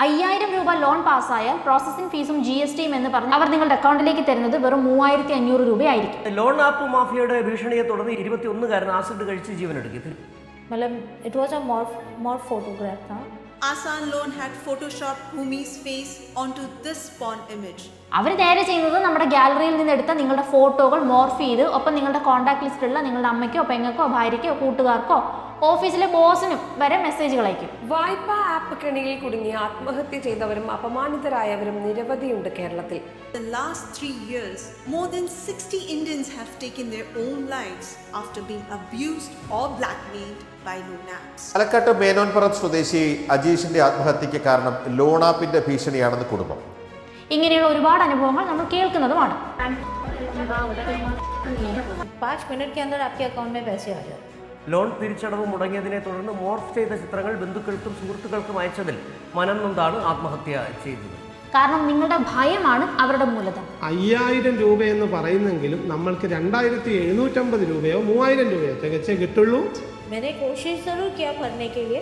5000 രൂപ loan പാസ്സായാൽ processing ഫീസും GSTയും എന്ന് പറഞ്ഞ് അവർ നിങ്ങളുടെ അക്കൗണ്ടിലേക്ക് തരുന്നത് വെറും 3500 രൂപയായിരിക്കും. ലോൺ ആപ്പ് മാഫിയയുടെ ഭീഷണിയെ തുടർന്ന് 21-കാരൻ ആസിഡ് കഴിച്ച് ജീവനെടുക്കി. It was a more photograph. Asan Loan had photoshopped Bhumi's face onto this porn image. അവർ നേരെ ചെയ്യുന്നത് നമ്മുടെ ഗാലറിയിൽ നിന്ന് എടുത്ത നിങ്ങളുടെ ഫോട്ടോകൾ മോർഫ് ചെയ്ത് ഒപ്പം നിങ്ങളുടെ കോൺടാക്ട് ലിസ്റ്റിലുള്ള നിങ്ങളുടെ അമ്മയ്ക്കോ പെങ്ങൾക്കോ ഭാര്യയ്ക്കോ കൂട്ടുകാർക്കോ ഓഫീസിലെ ബോസിനും വരെ മെസ്സേജുകൾ അയക്കും. വായ്പാ ആപ്പ് കെണിയിൽ കുടുങ്ങി ആത്മഹത്യ ചെയ്തവരും അപമാനിതരായവരും നിരവധിയുണ്ട് കേരളത്തിൽ. The last 3 years, more than 60 Indians have taken their own lives after being abused or blackmailed by loan apps. പാലക്കാട്ട് മേനോൻപുറം സ്വദേശി അജീഷിന്റെ ആത്മഹത്യക്ക് കാരണം ലോൺ ആപ്പിന്റെ ഭീഷണിയാണെന്ന് കുടുംബം. ഇങ്ങനെയുള്ള ഒരുപാട് അനുഭവങ്ങൾ നമ്മൾ കേൾക്കുന്നതുമാണ്. 5 मिनट के अंदर आपके अकाउंट में पैसे आ जाते. ലോൺ തിരിച്ചടവ് മുടങ്ങിയതിനെ തുടർന്ന് മോർഫ് ചെയ്ത ചിത്രങ്ങൾ ബന്ധുക്കൾക്കും സുഹൃത്തുക്കൾക്കും അയച്ചതിൽ മനം നൊന്താണ് ആത്മഹത്യ ചെയ്തത്. കാരണം നിങ്ങളുടെ ഭയമാണ് അവരുടെ മൂലധനം. 5000 രൂപ എന്ന് പറയുന്നെങ്കിലും നമ്മൾക്ക് 2750 രൂപയോ 3000 രൂപയോ തികച്ചേ കിട്ടുള്ളൂ. मैंने कोशिश जरूर किया भरने के लिए.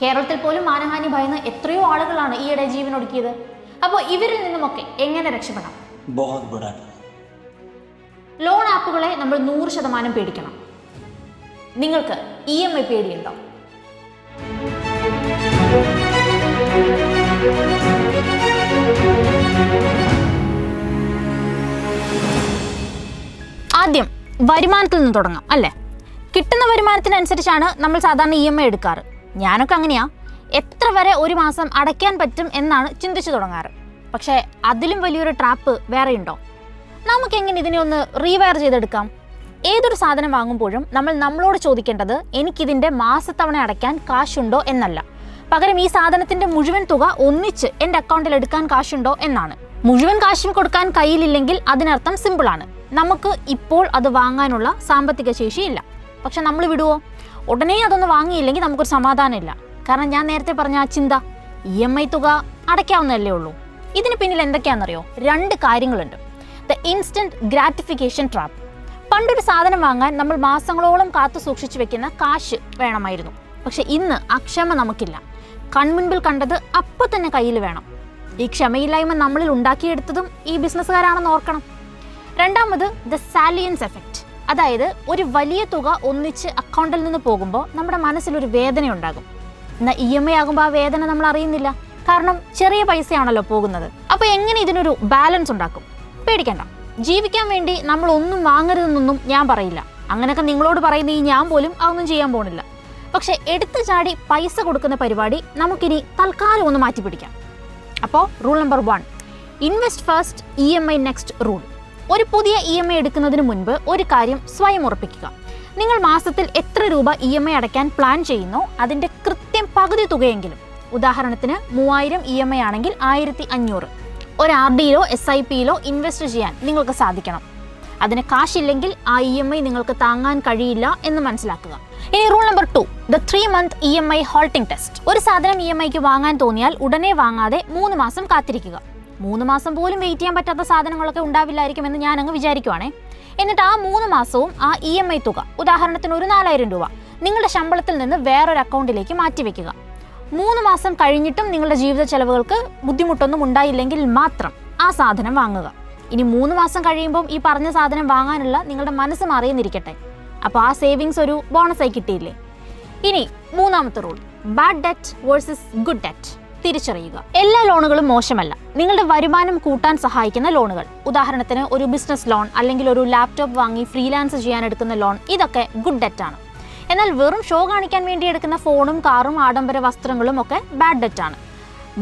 കേരളത്തിൽ പോലും മാനഹാനി ഭയന്ന് എത്രയോ ആളുകളാണ് ഈയിടെ ജീവനൊടുക്കിയത്. അപ്പോൾ ഇവരിൽ നിന്നുമൊക്കെ എങ്ങനെ രക്ഷപ്പെടാം? ലോൺ ആപ്പുകളെ നമ്മൾ 100% പേടിക്കണം. നിങ്ങൾക്ക് EMI പേടിയുണ്ടോ? ആദ്യം വരുമാനത്തിൽ നിന്ന് തുടങ്ങാം അല്ലേ? കിട്ടുന്ന വരുമാനത്തിനനുസരിച്ചാണ് നമ്മൾ സാധാരണ EMI എടുക്കാറ്. ഞാനൊക്കെ അങ്ങനെയാ. എത്ര വരെ ഒരു മാസം അടയ്ക്കാൻ പറ്റും എന്നാണ് ചിന്തിച്ചു തുടങ്ങാറ്. പക്ഷേ അതിലും വലിയൊരു ട്രാപ്പ് വേറെയുണ്ടോ? നമുക്കെങ്ങനെ ഇതിനെ ഒന്ന് റീവയർ ചെയ്തെടുക്കാം? ഏതൊരു സാധനം വാങ്ങുമ്പോഴും നമ്മളോട് ചോദിക്കേണ്ടത് എനിക്കിതിൻ്റെ മാസത്തവണ അടയ്ക്കാൻ കാശുണ്ടോ എന്നല്ല, പകരം ഈ സാധനത്തിൻ്റെ മുഴുവൻ തുക ഒന്നിച്ച് എൻ്റെ അക്കൗണ്ടിൽ എടുക്കാൻ കാശുണ്ടോ എന്നാണ്. മുഴുവൻ കാശും കൊടുക്കാൻ കയ്യിലില്ലെങ്കിൽ അതിനർത്ഥം സിമ്പിളാണ്, നമുക്ക് ഇപ്പോൾ അത് വാങ്ങാനുള്ള സാമ്പത്തിക ശേഷിയില്ല. പക്ഷെ നമ്മൾ വിടുവോ? ഉടനെ അതൊന്ന് വാങ്ങിയില്ലെങ്കിൽ നമുക്കൊരു സമാധാനമില്ല. കാരണം ഞാൻ നേരത്തെ പറഞ്ഞ ആ ചിന്ത, EMI തുക അടയ്ക്കാവുന്നതല്ലേ ഉള്ളൂ. ഇതിന് പിന്നിൽ എന്തൊക്കെയാണെന്നറിയോ? 2 കാര്യങ്ങളുണ്ട്. The instant gratification trap. പണ്ടൊരു സാധനം വാങ്ങാൻ നമ്മൾ മാസങ്ങളോളം കാത്തു സൂക്ഷിച്ചു വെക്കുന്ന കാശ് വേണമായിരുന്നു. പക്ഷെ ഇന്ന് ആ ക്ഷമ നമുക്കില്ല. കൺമുൻപിൽ കണ്ടത് അപ്പോൾ തന്നെ കയ്യിൽ വേണം. ഈ ക്ഷമയില്ലായ്മ നമ്മളിൽ ഉണ്ടാക്കിയെടുത്തതും ഈ ബിസിനസ്സുകാരാണെന്ന് ഓർക്കണം. രണ്ടാമത് ദ സാലിയൻസ് എഫക്റ്റ്. അതായത് ഒരു വലിയ തുക ഒന്നിച്ച് അക്കൗണ്ടിൽ നിന്ന് പോകുമ്പോൾ നമ്മുടെ മനസ്സിലൊരു വേദന ഉണ്ടാകും. എന്നാൽ EMI ആകുമ്പോൾ ആ വേദന നമ്മൾ അറിയുന്നില്ല, കാരണം ചെറിയ പൈസയാണല്ലോ പോകുന്നത്. അപ്പോൾ എങ്ങനെ ഇതിനൊരു ബാലൻസ് ഉണ്ടാക്കും? പേടിക്കണ്ട. ജീവിക്കാൻ വേണ്ടി നമ്മൾ ഒന്നും വാങ്ങരുതെന്നൊന്നും ഞാൻ പറയില്ല. അങ്ങനെയൊക്കെ നിങ്ങളോട് പറയുന്ന ഈ ഞാൻ പോലും അതൊന്നും ചെയ്യാൻ പോണില്ല. പക്ഷെ എടുത്തു ചാടി പൈസ കൊടുക്കുന്ന പരിപാടി നമുക്കിനി തൽക്കാലം ഒന്ന് മാറ്റിപ്പിടിക്കാം. അപ്പോൾ rule number 1, invest first, EMI next rule. ഒരു പുതിയ EMI എടുക്കുന്നതിന് മുൻപ് ഒരു കാര്യം സ്വയം ഉറപ്പിക്കുക. നിങ്ങൾ മാസത്തിൽ എത്ര രൂപ EMI അടയ്ക്കാൻ പ്ലാൻ ചെയ്യുന്നോ അതിൻ്റെ കൃത്യം പകുതി തുകയെങ്കിലും, ഉദാഹരണത്തിന് 3000 EMI ആണെങ്കിൽ 1500 ഒരു RDയിലോ SIPയിലോ ഇൻവെസ്റ്റ് ചെയ്യാൻ നിങ്ങൾക്ക് സാധിക്കണം. അതിന് കാശില്ലെങ്കിൽ ആ EMI നിങ്ങൾക്ക് താങ്ങാൻ കഴിയില്ല എന്ന് മനസ്സിലാക്കുക. ഇനി rule number 2, the 3 month EMI halting test. ഒരു സാധനം EMIക്ക് വാങ്ങാൻ തോന്നിയാൽ ഉടനെ വാങ്ങാതെ 3 മാസം കാത്തിരിക്കുക. 3 മാസം പോലും വെയിറ്റ് ചെയ്യാൻ പറ്റാത്ത സാധനങ്ങളൊക്കെ ഉണ്ടാവില്ലായിരിക്കുമെന്ന് ഞാൻ അങ്ങ് വിചാരിക്കുവാണേ. എന്നിട്ട് ആ 3 മാസവും ആ EMI തുക, ഉദാഹരണത്തിന് ഒരു 4000 രൂപ നിങ്ങളുടെ ശമ്പളത്തിൽ നിന്ന് വേറൊരു അക്കൗണ്ടിലേക്ക് മാറ്റിവെക്കുക. 3 മാസം കഴിഞ്ഞിട്ടും നിങ്ങളുടെ ജീവിത ചെലവുകൾക്ക് ബുദ്ധിമുട്ടൊന്നും ഉണ്ടായില്ലെങ്കിൽ മാത്രം ആ സാധനം വാങ്ങുക. ഇനി 3 മാസം കഴിയുമ്പോൾ ഈ പറഞ്ഞ സാധനം വാങ്ങാനുള്ള നിങ്ങളുടെ മനസ്സ് മാറിയെന്നിരിക്കട്ടെ, അപ്പോൾ ആ സേവിങ്സ് ഒരു ബോണസായി കിട്ടിയില്ലേ. ഇനി 3ാമത്തെ rule, bad debt versus good debt. തിരിച്ചറിയുക. എല്ലാ ലോണുകളും മോശമല്ല. നിങ്ങളുടെ വരുമാനം കൂട്ടാൻ സഹായിക്കുന്ന ലോണുകൾ, ഉദാഹരണത്തിന് ഒരു ബിസിനസ് ലോൺ അല്ലെങ്കിൽ ഒരു ലാപ്ടോപ്പ് വാങ്ങി ഫ്രീലാൻസ് ചെയ്യാൻ എടുക്കുന്ന ലോൺ, ഇതൊക്കെ ഗുഡ് ഡെറ്റ് ആണ്. എന്നാൽ വെറും ഷോ കാണിക്കാൻ വേണ്ടി എടുക്കുന്ന ഫോണും കാറും ആഡംബര വസ്ത്രങ്ങളും ഒക്കെ ബാഡ് ഡെറ്റ് ആണ്.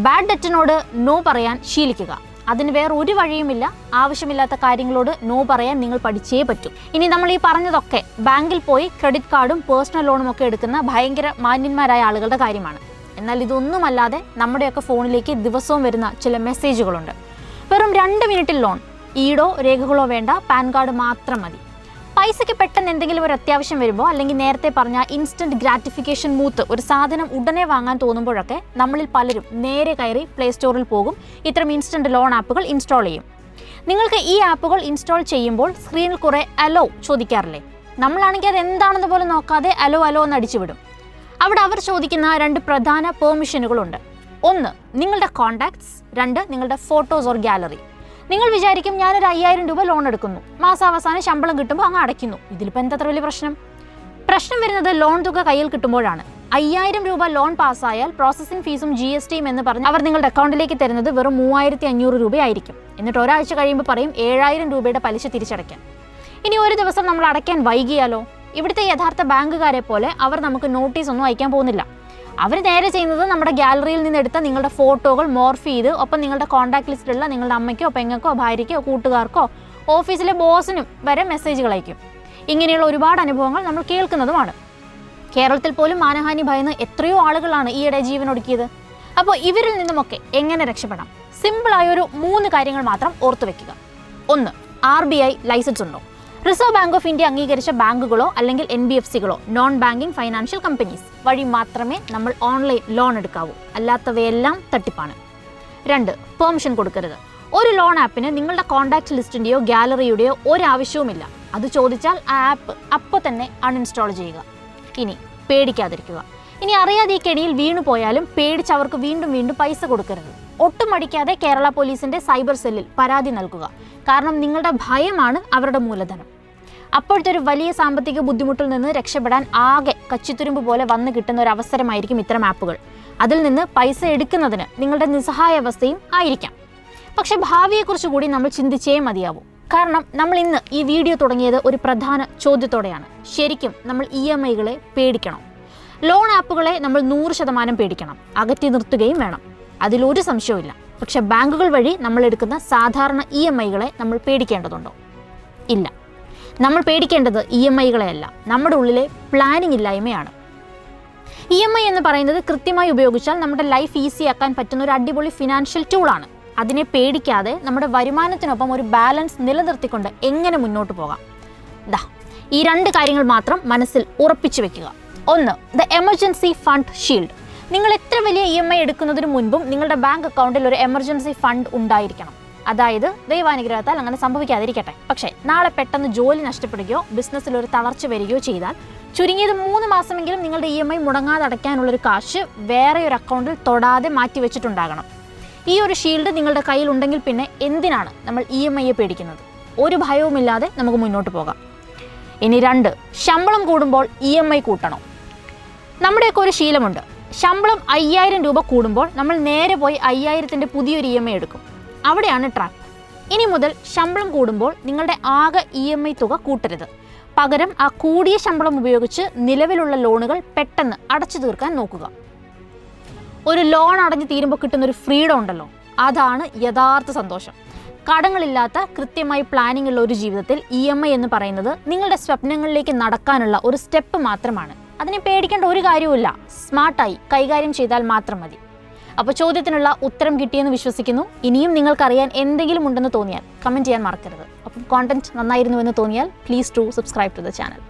ബാഡ് ഡെറ്റിനോട് നോ പറയാൻ ശീലിക്കുക. അതിന് വേറെ ഒരു വഴിയുമില്ല. ആവശ്യമില്ലാത്ത കാര്യങ്ങളോട് നോ പറയാൻ നിങ്ങൾ പഠിച്ചേ പറ്റൂ. ഇനി നമ്മൾ ഈ പറഞ്ഞതൊക്കെ ബാങ്കിൽ പോയി ക്രെഡിറ്റ് കാർഡും പേഴ്സണൽ ലോണും ഒക്കെ എടുക്കുന്ന ഭയങ്കര മാന്യന്മാരായ ആളുകളുടെ കാര്യമാണ്. എന്നാൽ ഇതൊന്നുമല്ലാതെ നമ്മുടെയൊക്കെ ഫോണിലേക്ക് ദിവസവും വരുന്ന ചില മെസ്സേജുകളുണ്ട്. വെറും 2 മിനിറ്റിൽ ലോൺ, ഈടോ രേഖകളോ വേണ്ട, പാൻ കാർഡ് മാത്രം മതി. പൈസയ്ക്ക് പെട്ടെന്ന് എന്തെങ്കിലും ഒരു അത്യാവശ്യം വരുമ്പോൾ, അല്ലെങ്കിൽ നേരത്തെ പറഞ്ഞ ഇൻസ്റ്റന്റ് ഗ്രാറ്റിഫിക്കേഷൻ മൂത്ത് ഒരു സാധനം ഉടനെ വാങ്ങാൻ തോന്നുമ്പോഴൊക്കെ നമ്മളിൽ പലരും നേരെ കയറി പ്ലേ സ്റ്റോറിൽ പോകും, ഇത്തരം ഇൻസ്റ്റന്റ് ലോൺ ആപ്പുകൾ ഇൻസ്റ്റാൾ ചെയ്യും. നിങ്ങൾക്ക് ഈ ആപ്പുകൾ ഇൻസ്റ്റാൾ ചെയ്യുമ്പോൾ സ്ക്രീനിൽ കുറേ അലോ ചോദിക്കാറില്ലേ? നമ്മളാണെങ്കിൽ അത് എന്താണെന്ന് പോലും നോക്കാതെ അലോ എന്ന് അടിച്ചുവിടും. അവിടെ അവർ ചോദിക്കുന്ന 2 പ്രധാന പെർമിഷനുകളുണ്ട്. ഒന്ന്, നിങ്ങളുടെ കോൺടാക്ട്സ്. 2, നിങ്ങളുടെ ഫോട്ടോസ് ഓർ ഗാലറി. നിങ്ങൾ വിചാരിക്കും ഞാനൊരു 5000 രൂപ ലോൺ എടുക്കുന്നു, മാസാവസാനം ശമ്പളം കിട്ടുമ്പോൾ അങ്ങ് അടയ്ക്കുന്നു, ഇതിലിപ്പോൾ എന്താ അത്ര വലിയ പ്രശ്നം വരുന്നത് ലോൺ തുക കയ്യിൽ കിട്ടുമ്പോഴാണ്. 5000 രൂപ ലോൺ പാസ്സായാൽ പ്രോസസ്സിംഗ് ഫീസും GSTയും എന്ന് പറഞ്ഞ് അവർ നിങ്ങളുടെ അക്കൗണ്ടിലേക്ക് തരുന്നത് വെറും 3500 രൂപയായിരിക്കും. എന്നിട്ട് ഒരാഴ്ച കഴിയുമ്പോൾ പറയും 7000 രൂപയുടെ പലിശ തിരിച്ചടയ്ക്കാൻ. ഇനി ഒരു ദിവസം നമ്മൾ അടയ്ക്കാൻ വൈകിയാലോ? ഇവിടുത്തെ യഥാർത്ഥ ബാങ്കുകാരെ പോലെ അവർ നമുക്ക് നോട്ടീസ് ഒന്നും അയക്കാൻ പോകുന്നില്ല. അവർ നേരെ ചെയ്യുന്നത് നമ്മുടെ ഗാലറിയിൽ നിന്ന് എടുത്ത നിങ്ങളുടെ ഫോട്ടോകൾ മോർഫ് ചെയ്ത് ഒപ്പം നിങ്ങളുടെ കോൺടാക്ട് ലിസ്റ്റിലുള്ള നിങ്ങളുടെ അമ്മയ്ക്കോ പെങ്ങൾക്കോ ഭാര്യയ്ക്കോ കൂട്ടുകാർക്കോ ഓഫീസിലെ ബോസിനും വരെ മെസ്സേജുകൾ അയക്കും. ഇങ്ങനെയുള്ള ഒരുപാട് അനുഭവങ്ങൾ നമ്മൾ കേൾക്കുന്നതുമാണ്. കേരളത്തിൽ പോലും മാനഹാനി ഭയന്ന് എത്രയോ ആളുകളാണ് ഈയിടെ ജീവനൊടുക്കിയത്. അപ്പോൾ ഇവരിൽ നിന്നുമൊക്കെ എങ്ങനെ രക്ഷപ്പെടാം? സിമ്പിളായൊരു 3 കാര്യങ്ങൾ മാത്രം ഓർത്തു വെക്കുക. 1, RBI ലൈസൻസ് ഉണ്ടോ? റിസർവ് ബാങ്ക് ഓഫ് ഇന്ത്യ അംഗീകരിച്ച ബാങ്കുകളോ അല്ലെങ്കിൽ NBFCകളോ നോൺ ബാങ്കിങ് ഫൈനാൻഷ്യൽ കമ്പനീസ് വഴി മാത്രമേ നമ്മൾ ഓൺലൈൻ ലോൺ എടുക്കാവൂ. അല്ലാത്തവയെല്ലാം തട്ടിപ്പാണ്. 2, പെർമിഷൻ കൊടുക്കരുത്. ഒരു ലോൺ ആപ്പിന് നിങ്ങളുടെ കോൺടാക്ട് ലിസ്റ്റിൻ്റെയോ ഗാലറിയുടെയോ ഒരാവശ്യവുമില്ല. അത് ചോദിച്ചാൽ ആ ആപ്പ് അപ്പോൾ തന്നെ അൺഇൻസ്റ്റാൾ ചെയ്യുക. ഇനി പേടിക്കാതിരിക്കുക. ഇനി അറിയാതെ ഈ കെണിയിൽ വീണു പോയാലും പേടിച്ച് അവർക്ക് വീണ്ടും വീണ്ടും പൈസ കൊടുക്കരുത്. ഒട്ടും മടിക്കാതെ കേരള പോലീസിൻ്റെ സൈബർ സെല്ലിൽ പരാതി നൽകുക. കാരണം നിങ്ങളുടെ ഭയമാണ് അവരുടെ മൂലധനം. അപ്പോഴത്തെ ഒരു വലിയ സാമ്പത്തിക ബുദ്ധിമുട്ടിൽ നിന്ന് രക്ഷപ്പെടാൻ ആകെ കച്ചിത്തുരുമ്പ് പോലെ വന്നു കിട്ടുന്ന ഒരു അവസരമായിരിക്കും ഇത്തരം ആപ്പുകൾ. അതിൽ നിന്ന് പൈസ എടുക്കുന്നതിന് നിങ്ങളുടെ നിസ്സഹായാവസ്ഥയും ആയിരിക്കാം. പക്ഷെ ഭാവിയെക്കുറിച്ച് കൂടി നമ്മൾ ചിന്തിച്ചേ മതിയാവൂ. കാരണം നമ്മൾ ഇന്ന് ഈ വീഡിയോ തുടങ്ങിയത് ഒരു പ്രധാന ചോദ്യത്തോടെയാണ്. ശരിക്കും നമ്മൾ EMIകളെ പേടിക്കണം. ലോൺ ആപ്പുകളെ നമ്മൾ 100% പേടിക്കണം, അകറ്റി നിർത്തുകയും വേണം. അതിലൊരു സംശയവുമില്ല. പക്ഷെ ബാങ്കുകൾ വഴി നമ്മൾ എടുക്കുന്ന സാധാരണ EMIകളെ നമ്മൾ പേടിക്കേണ്ടതുണ്ടോ? ഇല്ല. നമ്മൾ പേടിക്കേണ്ടത് EMIകളെയല്ല, നമ്മുടെ ഉള്ളിലെ പ്ലാനിങ് ഇല്ലായ്മയാണ്. EMI എന്ന് പറയുന്നത് കൃത്യമായി ഉപയോഗിച്ചാൽ നമ്മുടെ ലൈഫ് ഈസി ആക്കാൻ പറ്റുന്ന ഒരു അടിപൊളി ഫിനാൻഷ്യൽ ടൂളാണ്. അതിനെ പേടിക്കാതെ നമ്മുടെ വരുമാനത്തിനൊപ്പം ഒരു ബാലൻസ് നിലനിർത്തിക്കൊണ്ട് എങ്ങനെ മുന്നോട്ട് പോകാം? ഈ 2 കാര്യങ്ങൾ മാത്രം മനസ്സിൽ ഉറപ്പിച്ചു വെക്കുക. 1, ദ എമർജൻസി ഫണ്ട് ഷീൽഡ്. നിങ്ങൾ എത്ര വലിയ EMI എടുക്കുന്നതിന് മുൻപും നിങ്ങളുടെ ബാങ്ക് അക്കൗണ്ടിൽ ഒരു എമർജൻസി ഫണ്ട് ഉണ്ടായിരിക്കണം. അതായത് ദൈവാനുഗ്രഹത്താൽ അങ്ങനെ സംഭവിക്കാതിരിക്കട്ടെ, പക്ഷേ നാളെ പെട്ടെന്ന് ജോലി നഷ്ടപ്പെടുകയോ ബിസിനസ്സിൽ ഒരു തളർച്ച വരികയോ ചെയ്താൽ ചുരുങ്ങിയത് 3 മാസമെങ്കിലും നിങ്ങളുടെ EMI മുടങ്ങാതെ അടയ്ക്കാനുള്ളൊരു കാശ് വേറെ ഒരു അക്കൗണ്ടിൽ തൊടാതെ മാറ്റി വെച്ചിട്ടുണ്ടാകണം. ഈ ഒരു ഷീൽഡ് നിങ്ങളുടെ കയ്യിൽ ഉണ്ടെങ്കിൽ പിന്നെ എന്തിനാണ് നമ്മൾ EMIയെ പേടിക്കുന്നത്? ഒരു ഭയവുമില്ലാതെ നമുക്ക് മുന്നോട്ട് പോകാം. ഇനി 2, ശമ്പളം കൂടുമ്പോൾ EMI കൂട്ടണം. നമ്മുടെയൊക്കെ ഒരു ശീലമുണ്ട്. ശമ്പളം 5000 രൂപ കൂടുമ്പോൾ നമ്മൾ നേരെ പോയി 5000ൻ്റെ പുതിയൊരു EMI എടുക്കും. അവിടെയാണ് ട്രാപ്പ്. ഇനി മുതൽ ശമ്പളം കൂടുമ്പോൾ നിങ്ങളുടെ ആകെ EMI തുക കൂട്ടരുത്. പകരം ആ കൂടിയ ശമ്പളം ഉപയോഗിച്ച് നിലവിലുള്ള ലോണുകൾ പെട്ടെന്ന് അടച്ചു തീർക്കാൻ നോക്കുക. ഒരു ലോൺ അടഞ്ഞു തീരുമ്പോൾ കിട്ടുന്നൊരു ഫ്രീഡം ഉണ്ടല്ലോ, അതാണ് യഥാർത്ഥ സന്തോഷം. കടങ്ങളില്ലാത്ത കൃത്യമായി പ്ലാനിംഗ് ഉള്ള ഒരു ജീവിതത്തിൽ EMI എന്ന് പറയുന്നത് നിങ്ങളുടെ സ്വപ്നങ്ങളിലേക്ക് നടക്കാനുള്ള ഒരു സ്റ്റെപ്പ് മാത്രമാണ്. അതിനെ പേടിക്കേണ്ട ഒരു കാര്യവുമില്ല. സ്മാർട്ടായി കൈകാര്യം ചെയ്താൽ മാത്രം മതി. അപ്പോൾ ചോദ്യത്തിനുള്ള ഉത്തരം കിട്ടിയെന്ന് വിശ്വസിക്കുന്നു. ഇനിയും നിങ്ങൾക്കറിയാൻ എന്തെങ്കിലും ഉണ്ടെന്ന് തോന്നിയാൽ കമൻറ്റ് ചെയ്യാൻ മറക്കരുത്. അപ്പം കോണ്ടന്റ് നന്നായിരുന്നു എന്ന് തോന്നിയാൽ please to subscribe to the channel.